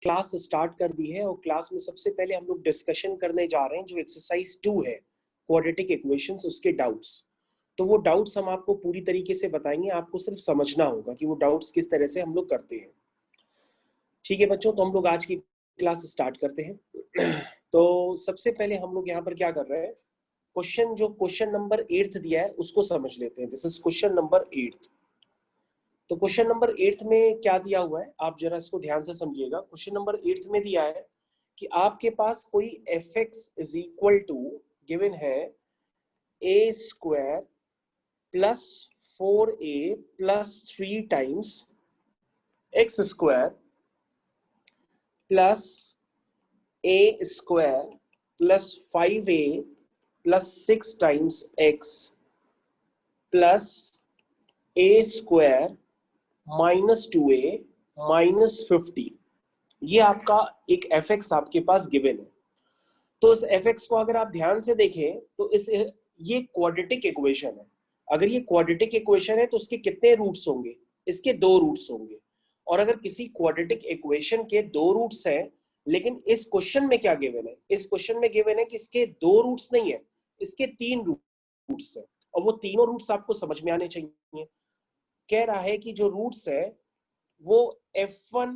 Class start कर दी है और क्लास में सबसे पहले हम लोग डिस्कशन करने जा रहे हैं जो एक्सरसाइज 2 है, क्वाड्रेटिक इक्वेशंस, उसके डाउट्स। तो वो डाउट्स हम आपको पूरी तरीके से बताएंगे, आपको सिर्फ समझना होगा कि वो डाउट्स किस तरह से हम लोग करते हैं। ठीक है बच्चों, तो हम लोग आज की क्लास स्टार्ट करते हैं। तो सबसे पहले हम लोग यहाँ पर क्या कर रहे हैं, क्वेश्चन नंबर 8 दिया है उसको समझ लेते हैं। This is question number 8। तो क्वेश्चन नंबर 8 में क्या दिया हुआ है, आप जरा इसको ध्यान से समझिएगा। क्वेश्चन नंबर 8 में दिया है कि आपके पास कोई F X is equal to given है A square plus 4a plus 3 times X square plus A square plus 5a plus 6 times X plus A square -2a -50। ये आपका एक एफ एक्स आपके पास गिवन है। तो इस एफ एक्स को अगर आप ध्यान से देखें तो ये क्वाड्रेटिक इक्वेशन है। अगर ये क्वाड्रेटिक इक्वेशन है तो उसके कितने रूट्स होंगे, इसके 2 रूट्स होंगे। और अगर किसी क्वाड्रेटिक इक्वेशन के 2 रूट्स हैं, लेकिन इस क्वेश्चन में क्या गिवन है, इस क्वेश्चन में गिवन है कि इसके 2 रूट्स नहीं है, इसके 3 रूट्स है। और वो तीनों रूट्स आपको समझ में आने चाहिए। कह रहा है कि जो रूट्स है वो F1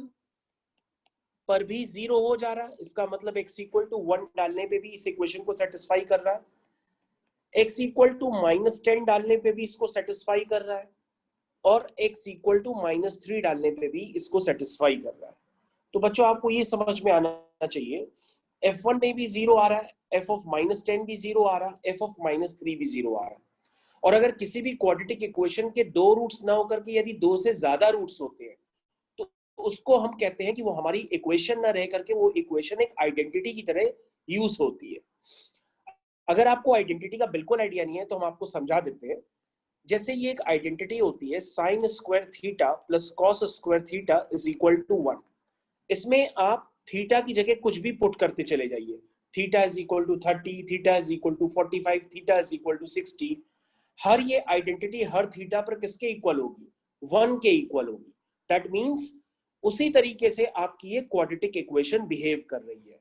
पर भी 0 हो जा रहा है, इसका मतलब x इक्वल टू 1 डालने पे भी इस इक्वेशन को सेटिस्फाई कर रहा है। x इक्वल टू -10 डालने पे भी इसको सेटिस्फाई कर रहा है, और x इक्वल टू -3 डालने पे भी इसको सेटिस्फाई कर रहा है। तो बच्चों आपको ये समझ में आना चाहिए, F1 में भी 0 आ रहा है, f ऑफ -10 भी 0 आ रहा है, f ऑफ -3 भी 0 आ रहा है। और अगर किसी भी क्वाड्रेटिक इक्वेशन के 2 रूट्स ना होकर के यदि 2 से ज्यादा रूट्स होते हैं तो उसको हम कहते हैं कि वो हमारी इक्वेशन ना रह करके वो इक्वेशन एक आइडेंटिटी की तरह यूज होती है। अगर आपको आइडेंटिटी का बिल्कुल आइडिया नहीं है तो हम आपको समझा देते हैं। जैसे ये एक आइडेंटिटी होती है, sine square theta plus cos square theta is equal to 1। इसमें आप थीटा की जगह कुछ भी पुट करते चले जाइए, theta is equal to 30, theta is equal to 45, theta is equal to 60। हर ये आइडेंटिटी हर थीटा पर किसके इक्वल होगी, 1 के इक्वल होगी। दैट मीन्स उसी तरीके से आपकी ये क्वाड्रेटिक इक्वेशन बिहेव कर रही है।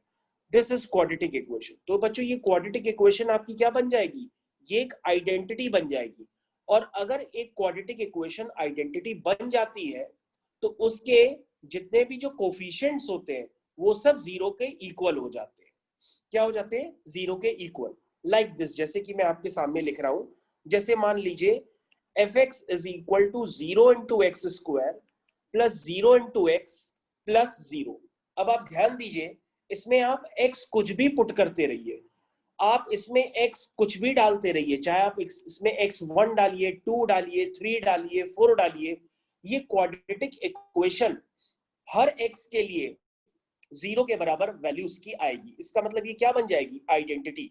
This is quadratic equation. तो बच्चों ये क्वाड्रेटिक इक्वेशन आपकी क्या बन जाएगी, ये एक आइडेंटिटी बन जाएगी। और अगर एक क्वाड्रेटिक इक्वेशन आइडेंटिटी बन जाती है तो उसके जितने भी जो कोफिशिएंट्स होते हैं वो सब 0 के इक्वल हो जाते हैं। क्या हो जाते हैं, 0 के इक्वल। लाइक दिस, जैसे कि मैं आपके सामने लिख रहा हूं। जैसे मान लीजिए F X is equal to 0 into X square plus 0 into X plus 0। अब आप ध्यान दीजिए, इसमें आप x कुछ भी पुट करते रहिए, आप इसमें x कुछ भी डालते रहिए, चाहे आप इसमें x1 डालिए, 2 डालिए, 3 डालिए, 4 डालिए। ये क्वाड्रेटिक इक्वेशन हर x के लिए 0 के बराबर वैल्यू उसकी आएगी। इसका मतलब ये क्या बन जाएगी, आइडेंटिटी।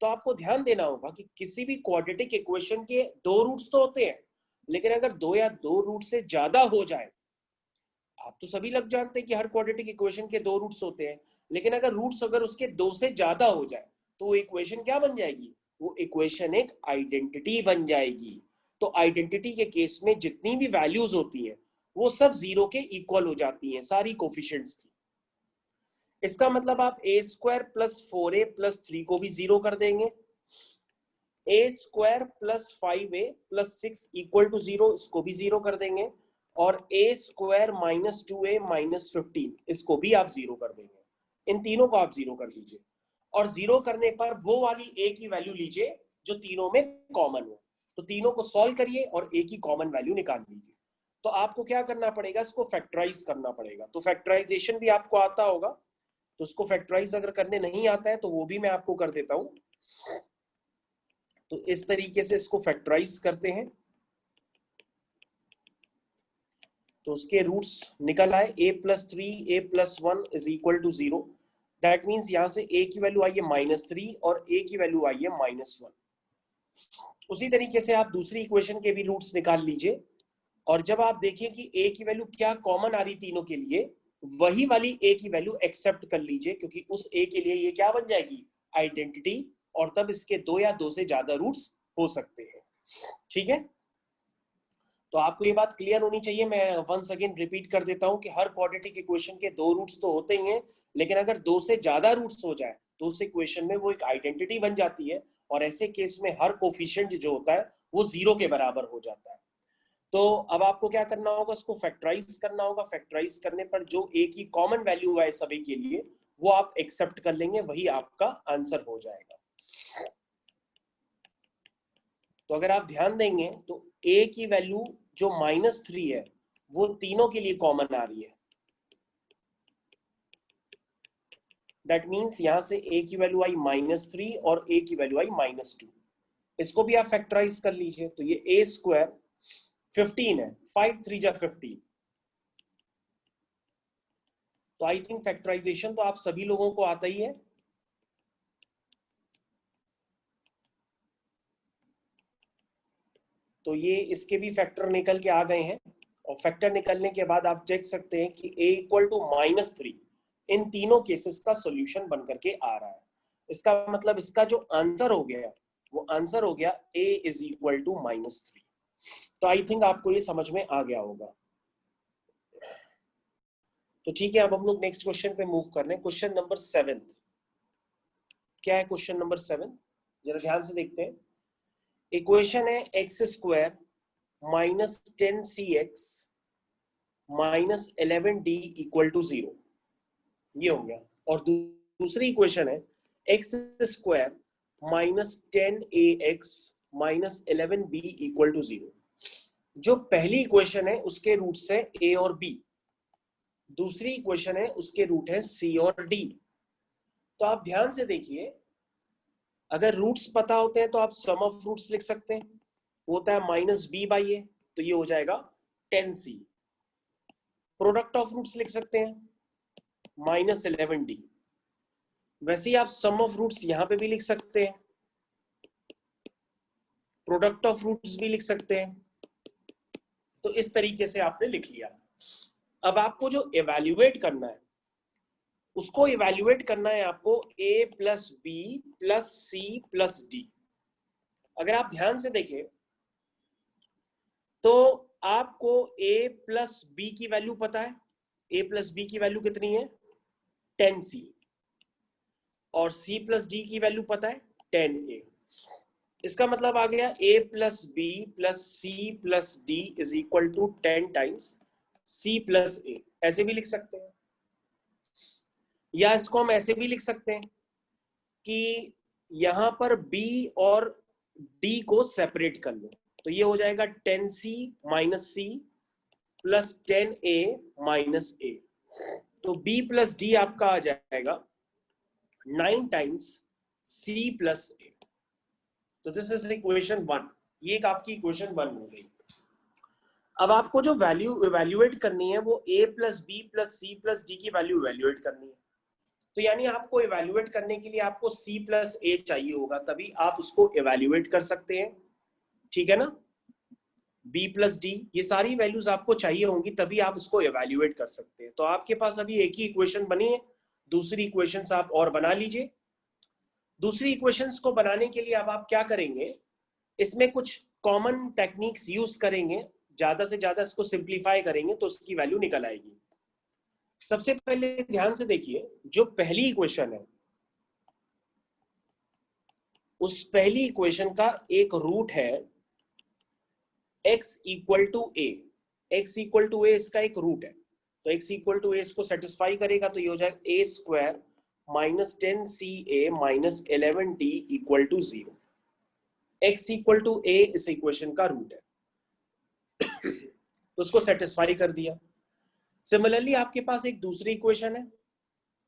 तो आपको ध्यान देना होगा कि किसी भी क्वाड्रेटिक इक्वेशन के 2 रूट्स तो होते हैं, लेकिन अगर 2 या 2 रूट से ज्यादा हो जाए, आप तो सभी लोग जानते हैं कि हर क्वाड्रेटिक इक्वेशन के 2 रूट्स होते हैं, लेकिन अगर रूट्स अगर उसके 2 से ज्यादा हो जाए तो वो इक्वेशन क्या बन जाएगी, वो इक्वेशन एक आइडेंटिटी बन जाएगी। तो आइडेंटिटी के केस में जितनी भी वैल्यूज होती हैं वो सब 0 के इक्वल हो जाती हैं, सारी कोफिशिएंट्स की। इसका मतलब आप ए स्क्वायर प्लस 4a प्लस 3 को भी 0 कर देंगे, A square plus 5a plus 6 equal to 0 इसको भी 0 कर देंगे, और ए स्क्वायर -2a -15 इसको भी आप 0 कर देंगे। इन तीनों को आप 0 कर दीजिए, और 0 करने पर वो वाली a की वैल्यू लीजिए जो तीनों में कॉमन हो। तो तीनों को सॉल्व करिए और a की कॉमन वैल्यू निकाल लीजिए। तो आपको क्या करना पड़ेगा, इसको फैक्टराइज करना पड़ेगा। तो फैक्टराइजेशन भी आपको आता होगा, तो उसको फैक्टराइज अगर करने नहीं आता है तो वो भी मैं आपको कर देता हूं। तो इस तरीके से इसको फैक्टराइज करते हैं तो उसके रूट्स निकल आए, a plus 3 a plus 1 is equal to 0। That means यहां से a की वैल्यू आई है -3 और a की वैल्यू आई है -1। उसी तरीके से आप दूसरी इक्वेशन के भी रूट्स निकाल लीजिए, और जब आप देखें कि a की वैल्यू क्या कॉमन आ रही तीनों के लिए, वही वाली a की वैल्यू एक्सेप्ट कर लीजिए, क्योंकि उस a के लिए ये क्या बन जाएगी, आइडेंटिटी। और तब इसके 2 या 2 से ज्यादा रूट्स हो सकते हैं। ठीक है, तो आपको ये बात क्लियर होनी चाहिए, मैं वंस अगेन रिपीट कर देता हूं कि हर क्वाड्रेटिक इक्वेशन के दो रूट्स तो होते ही हैं, लेकिन अगर दो से ज्यादा रूट्स हो जाए तो उस इक्वेशन में वो एक आइडेंटिटी बन जाती है, और ऐसे केस में हर कोफिशिएंट जो होता है वो 0 के बराबर हो जाता है। तो अब आपको क्या करना होगा, उसको फैक्टराइज करना होगा। फैक्टराइज करने पर जो ए की कॉमन वैल्यू है सभी के लिए वो आप एक्सेप्ट कर लेंगे, वही आपका आंसर हो जाएगा। तो अगर आप ध्यान देंगे तो ए की वैल्यू जो -3 है वो तीनों के लिए कॉमन आ रही है। दैट मीन्स यहां से ए की वैल्यू आई -3 और ए की वैल्यू आई -2। इसको भी आप फैक्टराइज कर लीजिए, तो ये ए स्क्वायर 15 है, 5 3 जा 15। तो आई थिंक फैक्टराइजेशन तो आप सभी लोगों को आता ही है। तो ये इसके भी फैक्टर निकल के आ गए हैं, और फैक्टर निकलने के बाद आप देख सकते हैं कि a इक्वल टू -3 इन तीनों केसेस का सॉल्यूशन बन करके आ रहा है। इसका मतलब इसका जो आंसर हो गया वो आंसर हो गया a इज इक्वल टू -3। तो आई थिंक आपको ये समझ में आ गया होगा। तो ठीक है, अब हम लोग नेक्स्ट क्वेश्चन पे मूव कर रहे हैं। Question number 7। क्या है क्वेश्चन नंबर 7, जरा ध्यान से देखते हैं। इक्वेशन है x² -10cx -11d equal to 0, ये हो गया। और दूसरी इक्वेशन है x² -10ax -11b equal to 0। जो पहली इक्वेशन है उसके रूट्स है a और b, दूसरी इक्वेशन है उसके रूट है c और d। तो आप ध्यान से देखिए, अगर रूट्स पता होते हैं तो आप सम ऑफ रूट्स लिख सकते हैं, होता है -b/a, तो ये हो जाएगा 10c। प्रोडक्ट ऑफ रूट्स लिख सकते हैं -11d। वैसे ही आप सम ऑफ रूट्स यहां पे भी लिख सकते हैं, प्रोडक्ट ऑफ रूट्स भी लिख सकते हैं। तो इस तरीके से आपने लिख लिया। अब आपको जो इवैल्यूएट करना है उसको इवैल्यूएट करना है आपको a + b + c + d। अगर आप ध्यान से देखें तो आपको a + b की वैल्यू पता है। a + b की वैल्यू कितनी है 10c, और c + d की वैल्यू पता है 10a। इसका मतलब आ गया a + b + c + d is equal to 10 times c + a। ऐसे भी लिख सकते हैं, या इसको हम ऐसे भी लिख सकते हैं कि यहां पर b और d को सेपरेट कर लो, तो ये हो जाएगा 10c - c + 10a - a। तो b + d आपका आ जाएगा 9 टाइम्स c + a। तो दिस इज इक्वेशन 1। ये एक आपकी इक्वेशन 1 हो गई। अब आपको जो वैल्यू इवैल्यूएट करनी है वो a + b + c + d की वैल्यू इवैल्यूएट करनी है। तो यानी आपको इवैल्यूएट करने के लिए आपको c + a चाहिए होगा, तभी आप उसको इवैल्यूएट कर सकते हैं। ठीक है ना, b + d ये सारी वैल्यूज आपको चाहिए होंगी, तभी आप इसको इवैल्यूएट कर सकते हैं। तो आपके पास अभी एक ही इक्वेशन बनी है, दूसरी इक्वेशंस आप और बना लीजिए। दूसरी इक्वेशंस को बनाने के लिए अब आप क्या करेंगे, इसमें कुछ कॉमन टेक्निक्स यूज करेंगे, ज्यादा से ज्यादा इसको सिंप्लीफाई करेंगे तो उसकी वैल्यू निकल आएगी। सबसे पहले ध्यान से देखिए, जो पहली इक्वेशन है उस पहली इक्वेशन का एक रूट है x = a। x = a इसका एक रूट है, तो x = a इसको सेटिस्फाई करेगा, तो ये हो जाएगा a² -10ca -11d equal to 0। x = a इस इक्वेशन का रूट है, तो उसको सेटिस्फाई कर दिया। सिमिलरली आपके पास एक दूसरी इक्वेशन है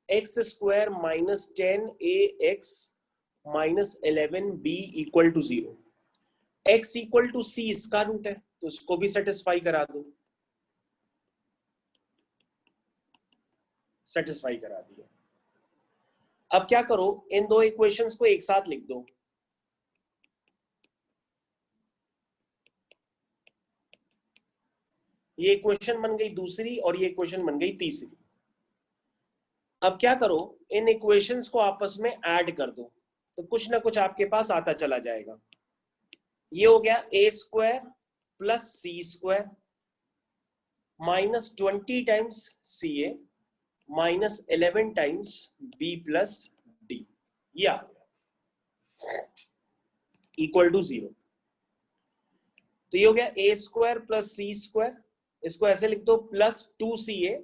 x² -10ax -11b equal to 0। x = c इसका रूट है, तो इसको भी सेटिस्फाई करा दो। सेटिस्फाई करा दिया। अब क्या करो, इन दो इक्वेशंस को एक साथ लिख दो। ये इक्वेशन बन गई दूसरी और ये इक्वेशन बन गई तीसरी। अब क्या करो, इन इक्वेशंस को आपस में ऐड कर दो, तो कुछ ना कुछ आपके पास आता चला जाएगा। ये हो गया a² plus C square minus 20 times C A minus 11 times B plus D, ये आ गया इक्वल टू 0। तो ये हो गया ए स्क्वायर प्लस सी स्क्वायर, इसको ऐसे लिख दो प्लस 2ca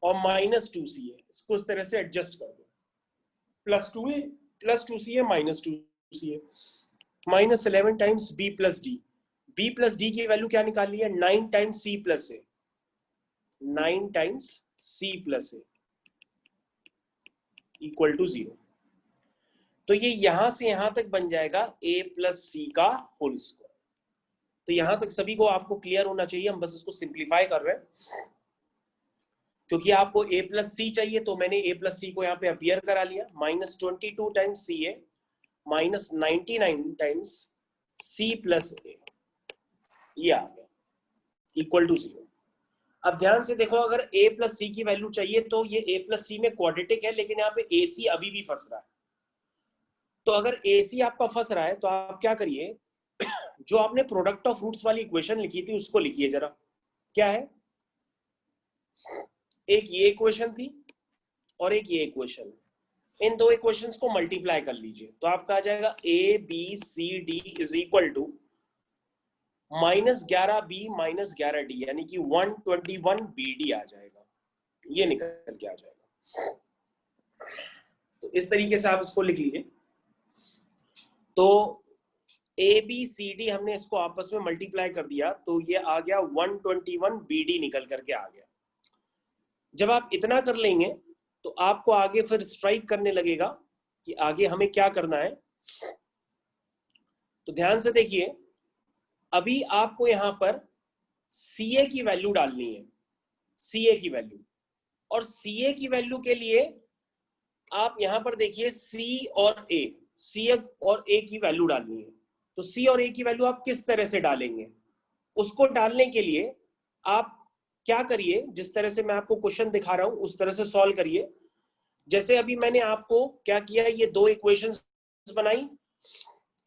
और माइनस 2ca, इसको इस तरह से एडजस्ट कर दो, plus 2a plus 2ca minus 2ca minus 11 times b plus D. b plus D की वैल्यू क्या निकाली है? 9 times c plus A, 9 times c plus A equal to 0। तो ये यहां से यहां तक बन जाएगा a प्लस सी का होल स्क्वायर। तो यहां तक सभी को आपको क्लियर होना चाहिए, हम बस इसको सिंप्लीफाई कर रहे हैं क्योंकि आपको a प्लस सी चाहिए, तो मैंने a प्लस सी को यहाँ पे अपियर करा लिया। Minus 22 times C A minus 99 times C plus ए, ये आ गया इक्वल टू 0। अब ध्यान से देखो, अगर a प्लस सी की वैल्यू चाहिए तो ये a प्लस सी में क्वाड्रेटिक है, लेकिन यहाँ पे ए सी अभी भी फंस रहा है। तो अगर ए सी आपका फंस रहा है तो आप क्या करिए, जो आपने प्रोडक्ट ऑफ रूट्स वाली इक्वेशन लिखी थी उसको लिखिए जरा। क्या है? एक ये इक्वेशन थी और एक ये इक्वेशन, इन दो इक्वेशंस को मल्टीप्लाई कर लीजिए तो आपका आ जाएगा A B C D is equal to minus 11 B minus 11 D, यानी कि 121 बी डी आ जाएगा, ये निकल के आ जाएगा। तो इस तरीके से आप इसको लिख लीजिए। तो ए बी सी डी हमने इसको आपस में मल्टीप्लाई कर दिया तो ये आ गया 121 बी डी निकल करके आ गया। जब आप इतना कर लेंगे तो आपको आगे फिर स्ट्राइक करने लगेगा कि आगे हमें क्या करना है। तो ध्यान से देखिए, अभी आपको यहां पर CA की वैल्यू डालनी है, CA की वैल्यू, और CA की वैल्यू के लिए आप यहां पर देखिए C और A, C और A की वैल्यू डालनी है। तो C और A की वैल्यू आप किस तरह से डालेंगे? उसको डालने के लिए आप क्या करिए, जिस तरह से मैं आपको क्वेश्चन दिखा रहा हूं उस तरह से सॉल्व करिए। जैसे अभी मैंने आपको क्या किया, ये दो इक्वेशंस बनाई,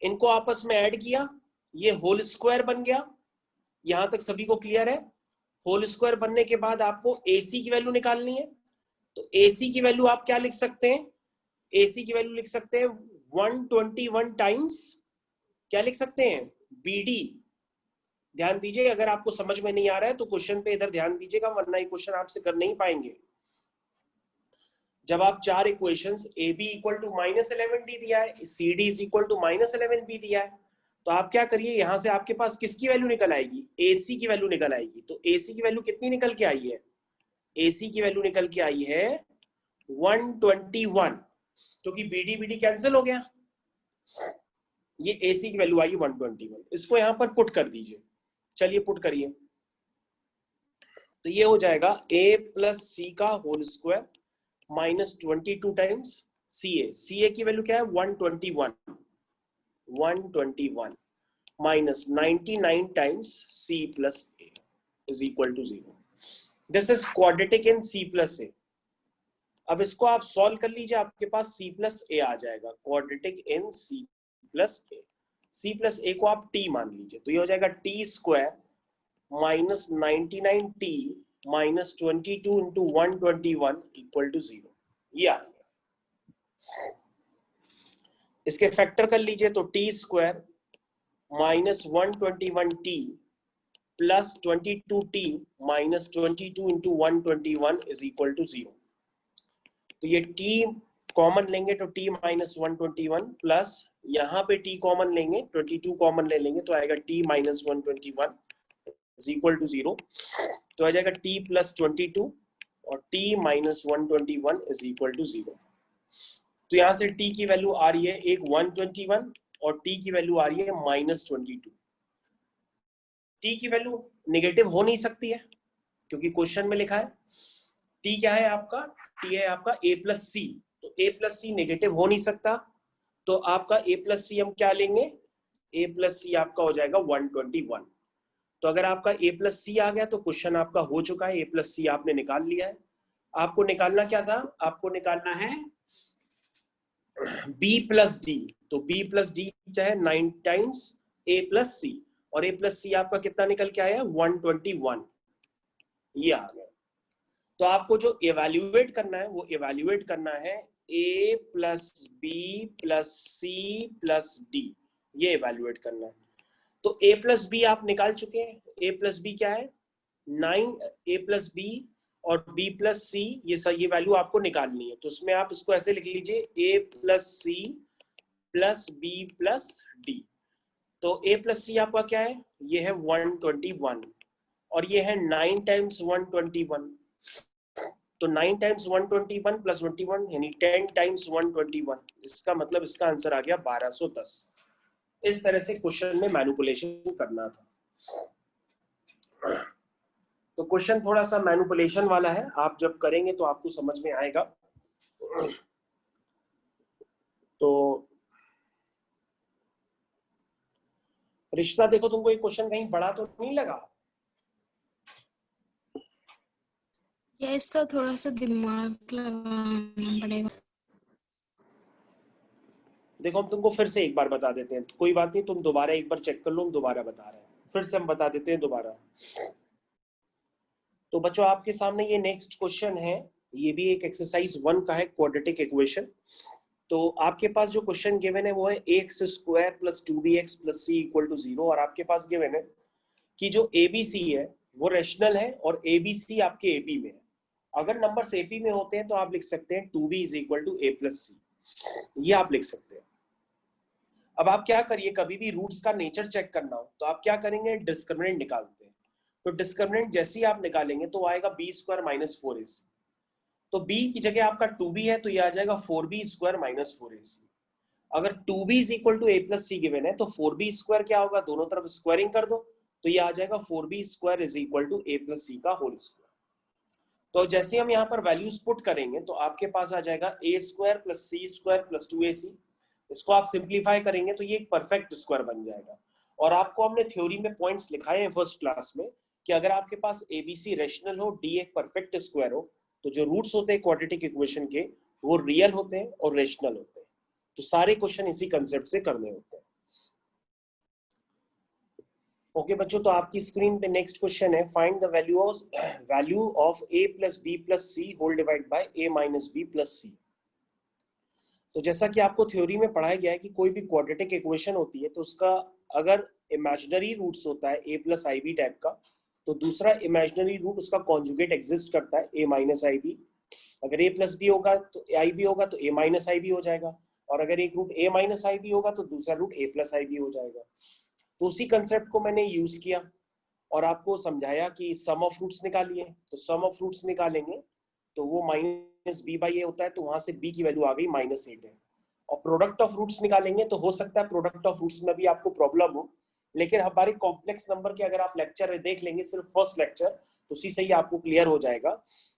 इनको आपस में ऐड किया, ये होल स्क्वायर बन गया। यहां तक सभी को क्लियर है? होल स्क्वायर बनने के बाद आपको AC की वैल्यू निकालनी है। तो AC की वैल्यू आप क्या लिख सकते हैं? AC की वैल्यू लिख सकते हैं 121 टाइम्स, क्या लिख सकते हैं? BD। ध्यान दीजिए, अगर आपको समझ में नहीं आ रहा है तो क्वेश्चन पे इधर ध्यान दीजिएगा, वरना ये क्वेश्चन आपसे कर नहीं पाएंगे। जब आप चार equations A B equal to minus 11 D दिया है, C D is equal to minus 11 B दिया है, तो आप क्या करिए, यहां से आपके पास किसकी वैल्यू निकल आएगी? AC की वैल्यू निकल आएगी। तो AC की वैल्यू कितनी निकल के आई है? AC की वैल्यू निकल के आई है 121, क्योंकि BD BD कैंसिल हो गया, ये AC की वैल्यू आई 121। इसको यहां पर पुट कर दीजिए, चलिए पुट करिए। तो ये हो जाएगा A प्लस सी का whole square minus 22 times CA की वैल्यू क्या है? 121 minus 99 times C plus A is equal to 0। This is quadratic in C plus A। अब इसको आप सॉल्व कर लीजिए, आपके पास C प्लस A आ जाएगा, quadratic in C plus A। C plus A को आप T मान लीजिए, तो ये हो जाएगा T square minus 99T minus 22 into 121 equal to 0, ये आ गया। इसके फैक्टर कर लीजिए तो T square minus 121T plus 22T minus 22 into 121 is equal to 0। तो ये T कॉमन लेंगे तो T माइनस 121 प्लस यहाँ पे T कॉमन लेंगे, 22 कॉमन ले लेंगे तो आएगा T minus 121 is equal to 0। तो आ जाएगा T प्लस 22 और T minus 121 is equal to 0। तो यहां से T की वैल्यू आ रही है एक 121 और T की वैल्यू आ रही है माइनस 22। T की वैल्यू नेगेटिव हो नहीं सकती है क्योंकि क्वेश्चन में लिखा है। T क्या है आपका? T है आपका A प्लस सी, तो A प्लस सी नेगेटिव हो नहीं सकता, तो आपका A प्लस सी हम क्या लेंगे? A प्लस सी आपका हो जाएगा 121। तो अगर आपका A प्लस सी आ गया तो क्वेश्चन आपका हो चुका है, A प्लस सी आपने निकाल लिया है। आपको निकालना क्या था? आपको निकालना है B प्लस डी। तो B प्लस डी चाहे 9 टाइम्स a प्लस सी, और a प्लस सी आपका कितना निकल के आया 121, ये आ गया। तो आपको जो इवेल्युएट करना है वो इवेल्युएट करना है a plus B plus C plus D, ये इवेल्युएट करना है। तो a प्लस बी आप निकाल चुके हैं, a प्लस बी क्या है 9, a प्लस बी और b प्लस सी, ये वैल्यू आपको निकालनी है। तो उसमें आप इसको ऐसे लिख लीजिए a plus C plus B plus D. तो a प्लस सी आपका क्या है, ये है 121, और ये है 9 टाइम्स 121, तो 9 टाइम्स 121 प्लस 21 यानी 10 टाइम्स 121, इसका मतलब इसका आंसर आ गया 1210। इस तरह से क्वेश्चन में मैनिपुलेशन करना था। तो क्वेश्चन थोड़ा सा मैनिपुलेशन वाला है, आप जब करेंगे तो आपको समझ में आएगा। तो रिश्ता देखो, तुमको ये क्वेश्चन कहीं बड़ा तो नहीं लगा? यस सर, थोड़ा सा दिमाग लगाना पड़ेगा। देखो हम तुमको फिर से एक बार बता देते हैं, कोई बात नहीं, तुम दोबारा एक बार चेक कर लो, हम दोबारा बता रहे हैं, फिर से हम बता देते हैं दोबारा। तो बच्चों आपके सामने ये नेक्स्ट क्वेश्चन है, ये भी एक एक्सरसाइज 1 का है, क्वाड्रेटिक इक्वेशन। तो आपके पास जो क्वेश्चन गिवन है वो है x square plus 2bx plus C equal to 0, और आपके पास गिवन है कि जो ABC है वो रेशनल है और ABC आपके AP में है। अगर नंबर्स AP में होते हैं तो आप लिख सकते हैं 2b is equal to a plus C, ये आप लिख सकते हैं। अब आप क्या करिए, कभी भी रूट्स का नेचर चेक करना हो तो आप क्या करेंगे, डिस्क्रिमिनेंट निकालते हैं। तो डिस्क्रिमिनेंट जैसे ही आप निकालेंगे तो आएगा बी स्क्वायर माइनस 4ac, तो b की जगह आपका 2b है तो ये आ जाएगा 4b स्क्वायर माइनस 4ac। अगर 2b is equal to a plus C given है तो 4b स्क्वायर क्या होगा, दोनों तरफ स्क्वायरिंग कर दो, तो ये आ जाएगा 4b square is equal to a plus C का होल स्क्वायर। तो जैसे हम यहाँ पर वैल्यूज पुट करेंगे तो आपके पास आ जाएगा a square plus C square plus 2ac, इसको आप सिंप्लीफाई करेंगे तो ये एक परफेक्ट स्क्वायर बन जाएगा। और आपको हमने थ्योरी में पॉइंट्स लिखाए हैं फर्स्ट क्लास में कि अगर आपके पास ABC रेशनल हो, D एक परफेक्ट स्क्वायर हो, तो जो रूट्स होते हैं क्वाड्रेटिक इक्वेशन के वो रियल होते हैं और रेशनल होते हैं। तो सारे क्वेश्चन इसी कंसेप्ट से करने होते हैं। ओके बच्चों, तो आपकी स्क्रीन पे नेक्स्ट क्वेश्चन है, find the value of a plus B plus C whole divide by a minus B plus C. तो जैसा कि आपको थ्योरी में पढ़ाया गया है कि कोई भी क्वाड्रेटिक इक्वेशन होती है तो उसका अगर इमेजिनरी रूट्स होता है a plus i B type का, तो दूसरा इमेजिनरी रूट उसका कॉन्जुगेट एग्जिस्ट करता है a माइनस आई बी। अगर a प्लस बी होगा तो आई बी होगा तो a माइनस आई बी हो जाएगा, और अगर एक root a minus i B होगा तो दूसरा root a plus i B हो जाएगा। तो उसी कंसेप्ट को मैंने यूज किया और आपको समझाया कि सम ऑफ रूट्स निकालिए। तो सम ऑफ रूट्स निकालेंगे तो वो माइनस बी बाई ए होता है, तो वहां से b की वैल्यू आ गई -8 है। और प्रोडक्ट ऑफ रूट्स निकालेंगे तो हो सकता है प्रोडक्ट ऑफ रूट्स में भी आपको प्रॉब्लम हो, लेकिन हमारे कॉम्प्लेक्स नंबर के अगर आप लेक्चर देख लेंगे, सिर्फ फर्स्ट लेक्चर, तो उसी से ही आपको क्लियर हो जाएगा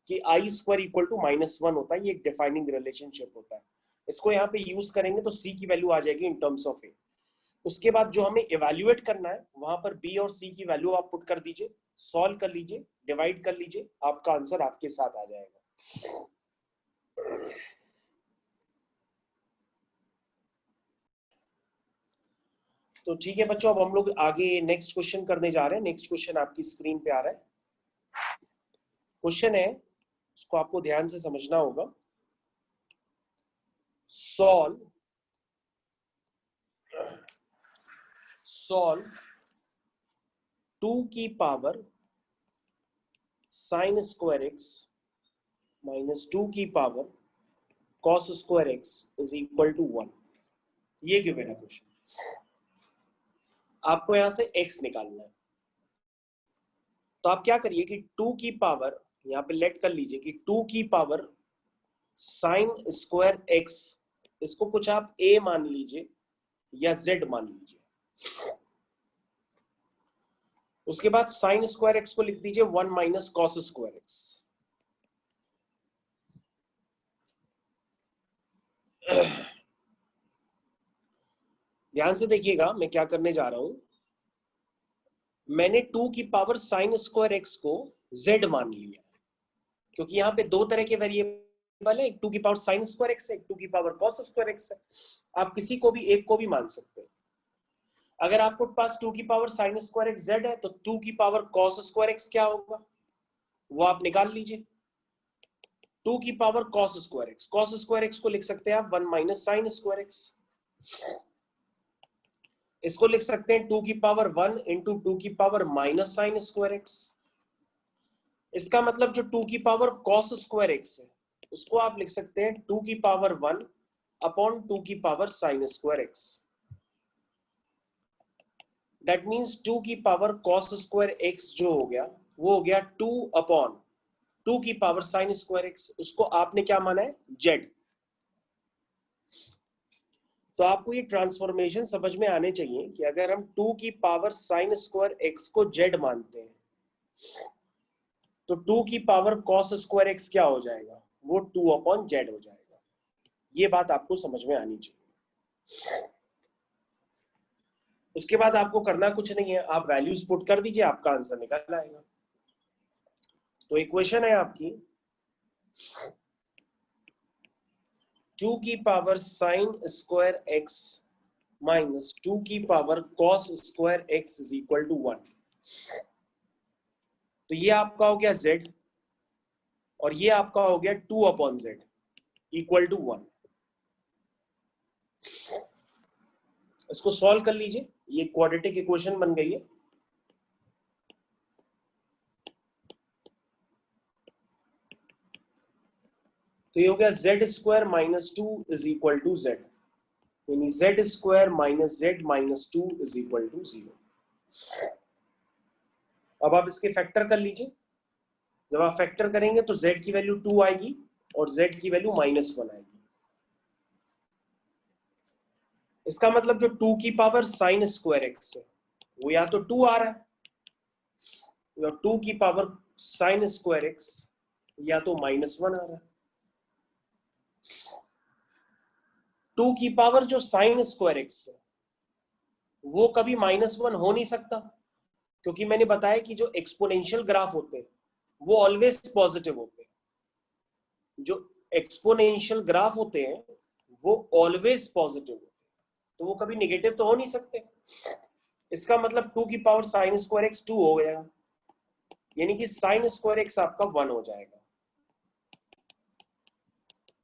कि आई स्क्वायर इक्वल टू -1 होता है, ये एक डिफाइनिंग रिलेशनशिप होता है। इसको यहाँ पे यूज करेंगे तो c की वैल्यू आ जाएगी इन टर्म्स ऑफ a। उसके बाद जो हमें इवैल्यूएट करना है वहां पर b और c की वैल्यू आप पुट कर दीजिए, सॉल्व कर लीजिए, डिवाइड कर लीजिए, आपका आंसर आपके साथ आ जाएगा। तो ठीक है बच्चों, अब हम लोग आगे नेक्स्ट क्वेश्चन करने जा रहे हैं। नेक्स्ट क्वेश्चन आपकी स्क्रीन पे आ रहा है। क्वेश्चन है, उसको आपको ध्यान से समझना होगा। सॉल्व 2 की power sine square x minus 2 की power cos square x is equal to 1। ये गिवन है क्वेश्चन, आपको यहां से x निकालना है। तो आप क्या करिए कि 2 की पावर, यहाँ पे लेट कर लीजिए कि 2 की पावर साइन स्क्वायर एक्स, इसको कुछ आप a मान लीजिए या z मान लीजिए। उसके बाद साइन स्क्वायर एक्स को लिख दीजिए 1 माइनस कॉस स्क्वायर एक्स। ध्यान से देखिएगा मैं क्या करने जा रहा हूं। मैंने 2 की पावर साइन स्क्वायर एक्स को z मान लिया, क्योंकि यहाँ पे दो तरह के वेरिएबल है, एक 2 की पावर साइन स्क्वायर एक्स है, एक 2 की पावर कॉस स्क्वायर एक्स है। आप किसी को भी एक को भी मान सकते हैं। अगर आपके पास 2 की power sine square x Z है तो 2 की पावर कॉस स्क्वायर एक्स क्या होगा वो आप निकाल लीजिए। 2 की पावर कॉस स्क्वायर एक्स को लिख सकते हैं आप 1 माइनस साइन स्क्वायर एक्स। इसको लिख सकते हैं 2 की पावर 1 इंटू 2 की power minus sign square x. इसका मतलब जो 2 की पावर कॉस स्क्वायर एक्स है उसको आप लिख सकते हैं 2 की पावर 1 अपॉन 2 की power sine square x. That means 2 की पावर कॉस स्क्वायर एक्स जो हो गया वो हो गया 2 अपॉन 2 की पावर साइन स्क्वायर एक्स। उसको आपने क्या माना है जेड। तो आपको ये ट्रांसफॉर्मेशन समझ में आने चाहिए कि अगर हम 2 की पावर साइन स्क्वायर एक्स को जेड मानते हैं तो 2 की पावर कॉस स्क्वायर एक्स क्या हो जाएगा वो 2 अपॉन जेड हो जाएगा। ये बात आपको समझ में आनी चाहिए। उसके बाद आपको करना कुछ नहीं है, आप वैल्यूज पुट कर दीजिए, आपका आंसर निकल आएगा। तो इक्वेशन है आपकी 2 की power sine square x minus 2 की power cos square x is equal to 1। तो ये आपका हो गया z और ये आपका हो गया 2 अपॉन जेड इक्वल टू 1। इसको सॉल्व कर लीजिए, ये क्वाड्रेटिक इक्वेशन बन गई है। तो ये हो गया Z square minus 2 is equal to Z, यानी Z square minus Z minus 2 is equal to 0। अब आप इसके फैक्टर कर लीजिए। जब आप फैक्टर करेंगे तो z की वैल्यू 2 आएगी और z की वैल्यू -1 आएगी। इसका मतलब जो 2 की पावर साइन स्क्वायर एक्स है वो या तो 2 आ रहा है या 2 की पावर साइन स्क्वायर एक्स या तो -1 आ रहा है। 2 की पावर जो साइन स्क्वायर एक्स है वो कभी -1 हो नहीं सकता, क्योंकि मैंने बताया कि जो एक्सपोनेंशियल ग्राफ होते हैं वो ऑलवेज पॉजिटिव होते हैं। जो एक्सपोनेंशियल ग्राफ होते हैं वो ऑलवेज पॉजिटिव होते हैं, तो वो कभी नेगेटिव तो हो नहीं सकते। इसका मतलब 2 की पावर साइन स्क्वायर एक्स 2 हो गया, यानी कि साइन स्क्वायर एक्स आपका 1 हो जाएगा।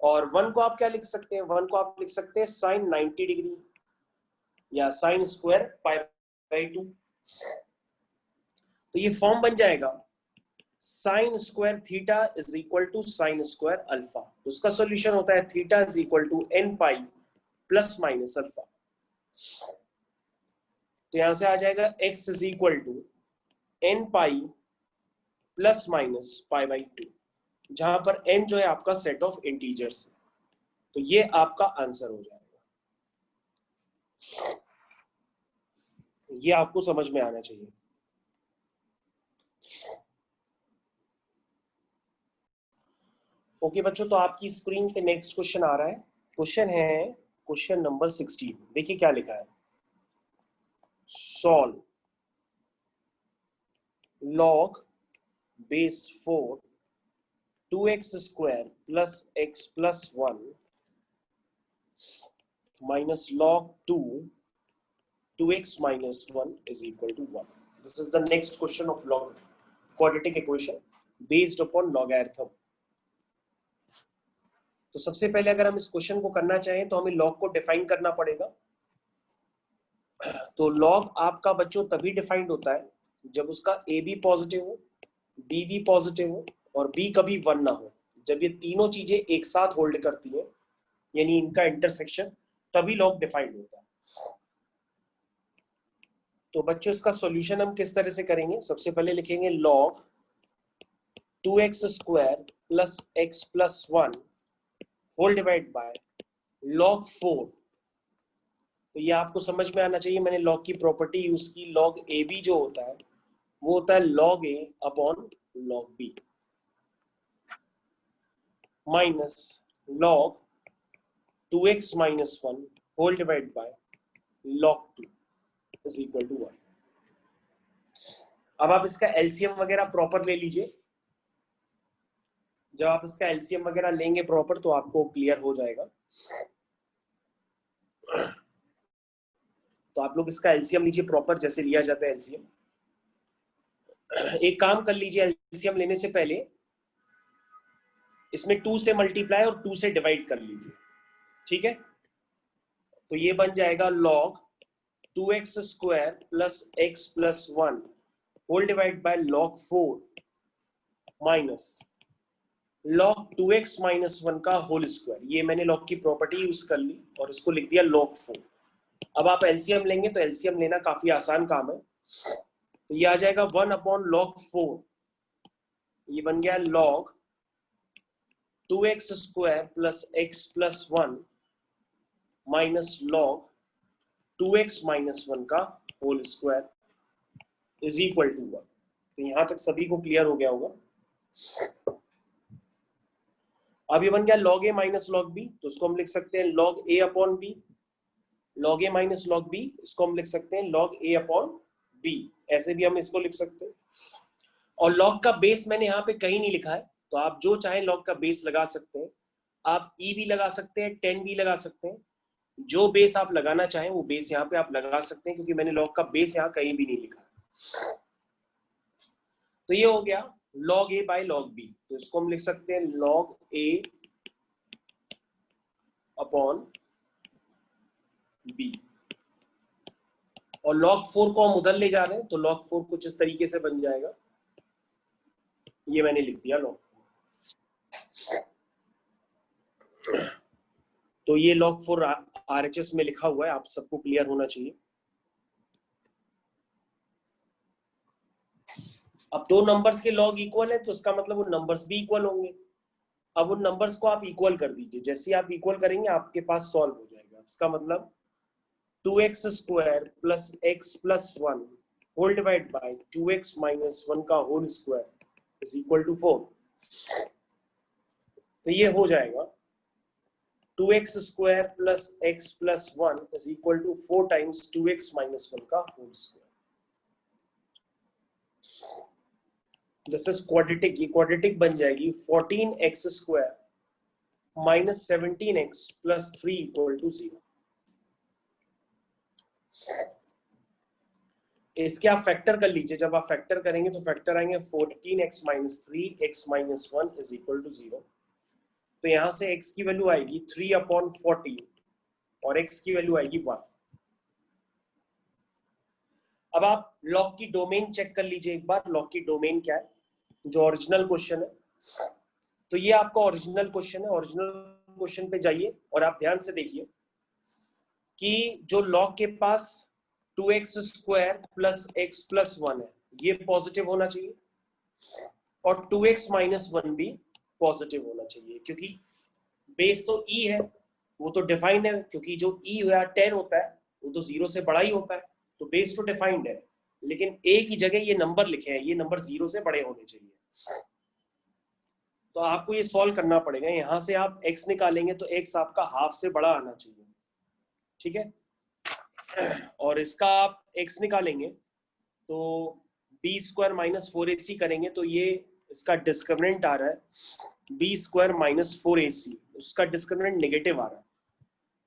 और 1 को आप क्या लिख सकते हैं, 1 को आप लिख सकते हैं साइन 90 डिग्री या साइन स्क्वायर पाई बाई 2। तो ये फॉर्म बन जाएगा sine square theta is equal to sine square alpha. तो उसका सॉल्यूशन होता है theta is equal to n pi plus minus alpha. तो यहां से आ जाएगा x is equal to n pi plus minus pi by 2, जहां पर n जो है आपका सेट ऑफ इंटीजर्स है। तो ये आपका आंसर हो जाएगा। ये आपको समझ में आना चाहिए। ओके बच्चों, तो आपकी स्क्रीन पे नेक्स्ट क्वेश्चन आ रहा है। क्वेश्चन है क्वेश्चन नंबर 16। देखिए क्या लिखा है, solve log base 4 2x square plus x plus 1 minus log 2 2x minus 1 is equal to 1. This is the next question of log quadratic equation based upon logarithm. तो सबसे पहले अगर हम इस क्वेश्चन को करना चाहें तो हमें log को डिफाइन करना पड़ेगा। तो log आपका बच्चों तभी डिफाइंड होता है जब उसका a भी पॉजिटिव हो, b भी पॉजिटिव हो और b कभी 1 ना हो। जब ये तीनों चीजें एक साथ होल्ड करती हैं, यानी इनका इंटरसेक्शन, तभी log डिफाइंड होता है। तो बच्चों इसका सॉल्यूशन हम किस तरह से करेंगे, सबसे पहले लिखेंगे log 2x square plus x plus 1 whole divide by log 4। तो ये आपको समझ में आना चाहिए, मैंने log की प्रॉपर्टी यूज की। log a b जो होता है वो होता है log a upon log b minus log 2x minus 1 whole divide by log 2 is equal to 1। अब आप इसका एलसीएम वगैरह प्रॉपर ले लीजिए। जब आप इसका एलसीएम वगैरह लेंगे प्रॉपर तो आपको क्लियर हो जाएगा। तो आप लोग इसका एलसीएम लीजिए प्रॉपर, जैसे लिया जाता है एलसीएम। एक काम कर लीजिए, एलसीएम लेने से पहले इसमें 2 से मल्टीप्लाई और 2 से डिवाइड कर लीजिए, ठीक है। तो ये बन जाएगा log 2x square plus x plus 1 whole divide by log 4 minus log 2x minus 1 का होल स्क्वायर। ये मैंने log की प्रॉपर्टी यूज कर ली और इसको लिख दिया log 4। अब आप एलसीएम लेंगे तो एलसीएम लेना काफी आसान काम है। तो ये आ जाएगा 1 अपॉन log 4, ये बन गया log 2x square plus x plus 1 minus log 2x minus 1 का whole square is equal to 1। तो यहां तक सभी को क्लियर हो गया होगा। अब ये बन गया log a minus log b, तो इसको हम लिख सकते हैं log a upon b। log a minus log b, इसको हम लिख सकते हैं log a अपॉन b, ऐसे भी हम इसको लिख सकते हैं। और log का बेस मैंने यहाँ पे कहीं नहीं लिखा है, तो आप जो चाहे log का बेस लगा सकते हैं। आप e भी लगा सकते हैं, 10 भी लगा सकते हैं, जो बेस आप लगाना चाहें वो बेस यहाँ पे आप लगा सकते हैं, क्योंकि मैंने log का बेस यहाँ कहीं भी नहीं लिखा। तो ये हो गया log a by log b, तो इसको हम लिख सकते हैं log a अपॉन b। और log 4 को हम उधर ले जा रहे हैं, तो log 4 कुछ इस तरीके से बन जाएगा, ये मैंने लिख दिया log 4। तो ये log 4 RHS में लिखा हुआ है, आप सबको क्लियर होना चाहिए। अब दो नंबर्स के log इक्वल है, तो इसका मतलब वो नंबर्स भी इक्वल होंगे। अब उन नंबर्स को आप इक्वल कर दीजिए, जैसे ही आप इक्वल करेंगे आपके पास सॉल्व हो जाएगा। इसका मतलब 2x square plus x plus 1 whole divide by 2x minus 1 का whole square is equal to 4। तो ये हो जाएगा 2x square plus x plus 1 is equal to 4 times 2x minus 1 का whole square. This is quadratic, ये quadratic बन जाएगी 14x square minus 17x plus 3 equal to 0। इसके आप फैक्टर कर लीजिए, जब आप फैक्टर करेंगे तो फैक्टर आएंगे 14x minus 3 x minus 1 is equal to 0। तो यहां से x की वैल्यू आएगी 3 अपॉन 14 और x की वैल्यू आएगी 1। अब आप लॉग की डोमेन चेक कर लीजिए एक बार, लॉग की डोमेन क्या है, जो ओरिजिनल क्वेश्चन है। तो ये आपका ओरिजिनल क्वेश्चन है, ओरिजिनल क्वेश्चन पे जाइए और आप ध्यान से देखिए कि जो लॉग के पास 2x square plus x plus 1 है, ये पॉजिटिव होना चाहिए, और 2x माइनस 1 भी पॉजिटिव होना चाहिए, क्योंकि बेस तो e है, वो तो डिफाइंड है, क्योंकि जो e या 10 होता है वो तो 0 से बड़ा ही होता है, तो बेस तो डिफाइंड है, लेकिन a की जगह ये नंबर लिखे हैं, ये नंबर 0 से बड़े होने चाहिए। तो आपको ये सॉल्व करना पड़ेगा। यहां से आप x निकालेंगे तो x आपका हाफ से बड़ा आना चाहिए, ठीक है। और इसका आप x निकालेंगे तो b स्क्वायर माइनस 4ac करेंगे तो ये इसका डिस्क्रिमिनेंट आ रहा है b स्क्वायर माइनस 4ac, उसका डिस्क्रिमिनेंट नेगेटिव आ रहा है।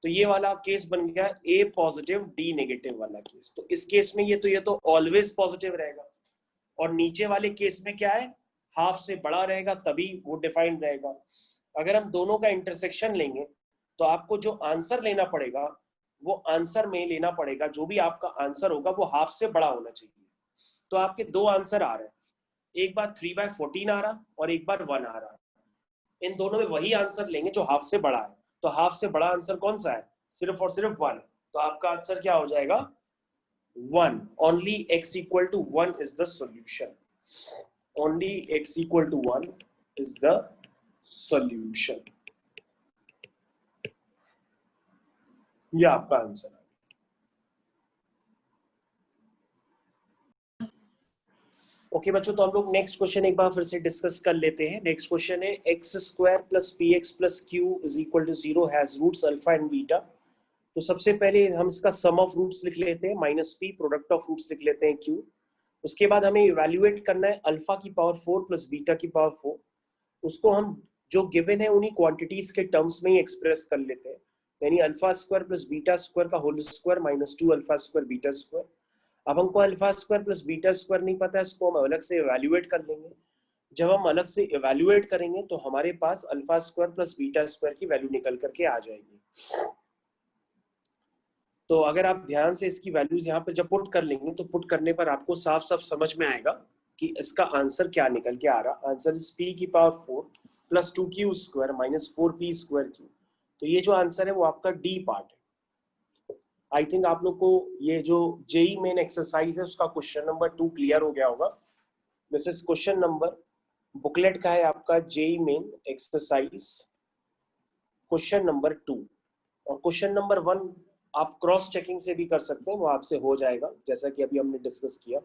तो ये वाला केस बन गया a पॉजिटिव d नेगेटिव वाला केस। तो इस केस में ये तो ऑलवेज पॉजिटिव रहेगा, और नीचे वाले केस में क्या है, हाफ से बड़ा रहेगा, तभी वो डिफाइंड रहेगा। अगर हम दोनों का इंटरसेक्शन लेंगे तो आपको जो आंसर लेना पड़ेगा वो आंसर में लेना पड़ेगा, जो भी आपका आंसर होगा वो हाफ से बड़ा होना चाहिए। तो आपके दो आंसर आ रहे हैं, एक बार 3/14 आ रहा और एक बार 1 आ रहा। इन दोनों में वही आंसर लेंगे जो हाफ से बड़ा है। तो हाफ से बड़ा आंसर कौन सा है, सिर्फ और सिर्फ 1। तो आपका आंसर क्या हो जाएगा, 1। Only x equal to 1 is the solution. Only x equal to 1 is the solution. ये आपका आंसर है। ओके बच्चों, तो हम लोग नेक्स्ट क्वेश्चन एक बार फिर से डिस्कस कर लेते हैं। नेक्स्ट क्वेश्चन है x square plus P x plus Q is equal to 0 has roots alpha and beta. तो सबसे पहले हम इसका सम ऑफ रूट्स लिख लेते हैं, minus P, product of roots लिख लेते हैं क्यू। उसके बाद हमें इवैल्यूएट करना है अल्फा की पावर 4 प्लस बीटा की पावर 4। उसको हम जो गिवन है उन्हीं क्वांटिटीज के टर्म्स में ही एक्सप्रेस कर लेते हैं। यानी alpha square plus beta square का whole square minus 2 alpha square beta square. अब हमको alpha square plus beta square नहीं पता है, इसको हम अलग से इवैल्यूएट कर लेंगे। जब हम अलग से इवैल्यूएट करेंगे तो हमारे पास alpha square plus beta square की वैल्यू निकल करके आ जाएगी। तो अगर आप ध्यान से इसकी वैल्यूज यहाँ पे जब पुट कर लेंगे तो पुट करने पर आपको साफ साफ समझ में आएगा कि इसका आंसर क्या निकल के आ रहा। आंसर इज p की power 4 plus 2q square minus 4p square Q. तो ये जो आंसर है वो आपका डी पार्ट है। आई थिंक आप लोग को ये जो जेई मेन एक्सरसाइज है उसका क्वेश्चन नंबर 2 क्लियर हो गया होगा। This is question number, booklet का है आपका JEE Main exercise question number 2। और क्वेश्चन नंबर 1 आप क्रॉस चेकिंग से भी कर सकते हैं, वो आपसे हो जाएगा जैसा कि अभी हमने डिस्कस किया।